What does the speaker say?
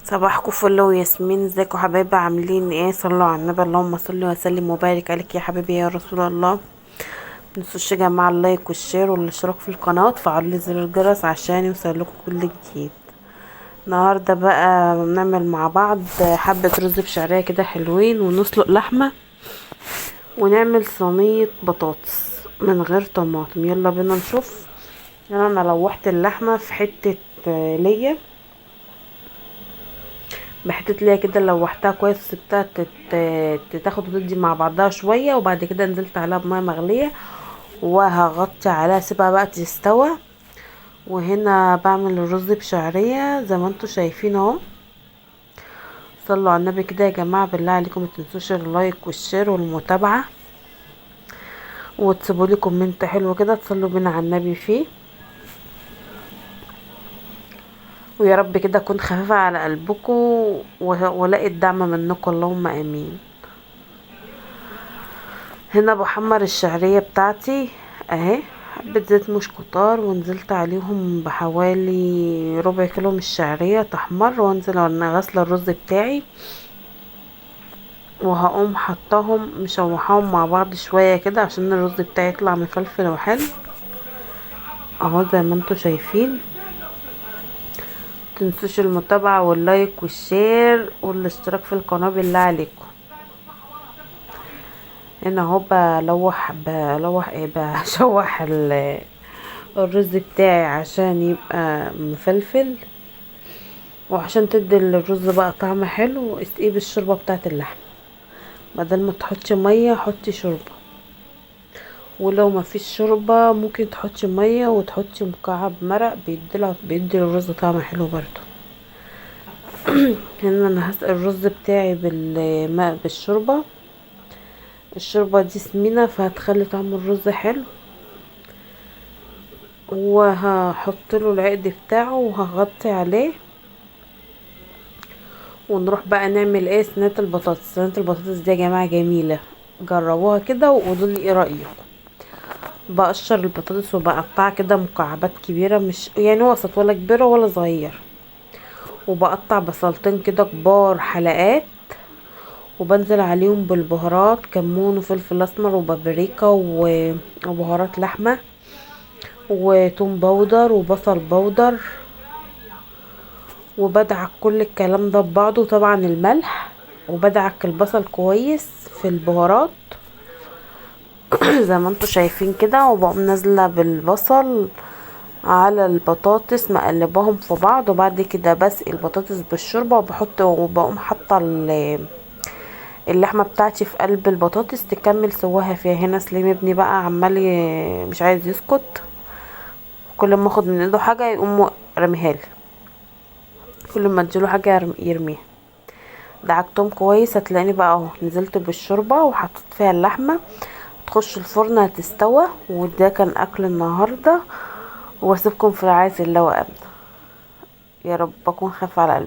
صباحكم فل وياسمين، ازيكم حبايبي؟ عاملين ايه؟ صلوا على النبي، اللهم صل وسلم وبارك عليك يا حبيبي يا رسول الله. متنسوش يا جماعه اللايك والشير والاشتراك في القناه وتفعلوا زر الجرس عشان يوصلكوا كل جديد. النهارده بقى بنعمل مع بعض حبه رز بشعريه كده حلوين، ونسلق لحمه، ونعمل صينيه بطاطس من غير طماطم. يلا بينا نشوف. انا لوحت اللحمه في حته ليا، بحطيت ليها كده، لوحتها كويس وسبتها تاخد وتدي مع بعضها شويه، وبعد كده نزلت عليها بميه مغليه وهغطي عليها اسيبها بقى تستوى. وهنا بعمل الرز بشعريه زي ما انتم شايفين اهو. صلوا على النبي كده يا جماعه، بالله عليكم متنسوش اللايك والشير والمتابعه، وتسيبوا لي كومنت حلو كده تصلوا بينا على النبي فيه. ويا رب كده اكون خفيفه على قلبكم والاقي الدعم منكم، اللهم امين. هنا بحمر الشعرية بتاعتي اهي، حبة زيت مش كتار، ونزلت عليهم بحوالي ربع كيلو من الشعرية تحمر، وانزل وانا غسلة الرز بتاعي، وهقوم حطاهم مشوحاهم مع بعض شوية كده عشان الرز بتاعي يطلع مفلفل وحلو اهو زي ما انتوا شايفين. متنسوش المتابعة واللايك والشير والاشتراك في القناة بالله عليكم. هنا اهو بلوح ايه بشوح الرز بتاعي عشان يبقى مفلفل، وعشان تدي الرز بقى طعم حلو. اسقيه بالشوربه بتاعه اللحم، بدل ما تحطي ميه حطي شوربه، ولو ما فيش شوربه ممكن تحطي ميه وتحطي مكعب مرق، بيدي الرز طعم حلو برضو. هنا انا هسقي الرز بتاعي بالماء بالشوربه. الشوربه دي سمينه فهتخلي طعم الرز حلو، وهحط له العقد بتاعه وهغطي عليه، ونروح بقى نعمل ايه صينيه البطاطس. صينيه البطاطس دي يا جماعه جميله، جربوها كده وقولوا لي ايه رايكم. بقشر البطاطس وبقطعها كده مكعبات كبيره، مش يعني وسط ولا كبيره ولا صغير، وبقطع بصلتين كده كبار حلقات، وبنزل عليهم بالبهارات كمون وفلفل اسمر وبابريكا وبهارات لحمه وتوم باودر وبصل باودر، وبدعك كل الكلام ده ببعضه، طبعا الملح، وبدعك البصل كويس في البهارات زي ما انتوا شايفين كده، وبقوم نازله بالبصل على البطاطس مقلباهم في بعض، وبعد كده بسقي البطاطس بالشوربه وبقوم حاطه اللحمه بتاعتي في قلب البطاطس تكمل سواها فيها. هنا سليم ابني بقى عمال مش عايز يسكت، كل ما اخد من ايده حاجه يقوم رميها لي، كل ما اديله حاجه يرميها. دعكتهم كويس، هتلاقيني بقى اهو نزلت بالشوربه وحطيت فيها اللحمه تخش الفرن هتستوى. وده كان اكل النهارده، واسيبكم في رعاية الله وامنه. يا رب اكون خاف على قلبي.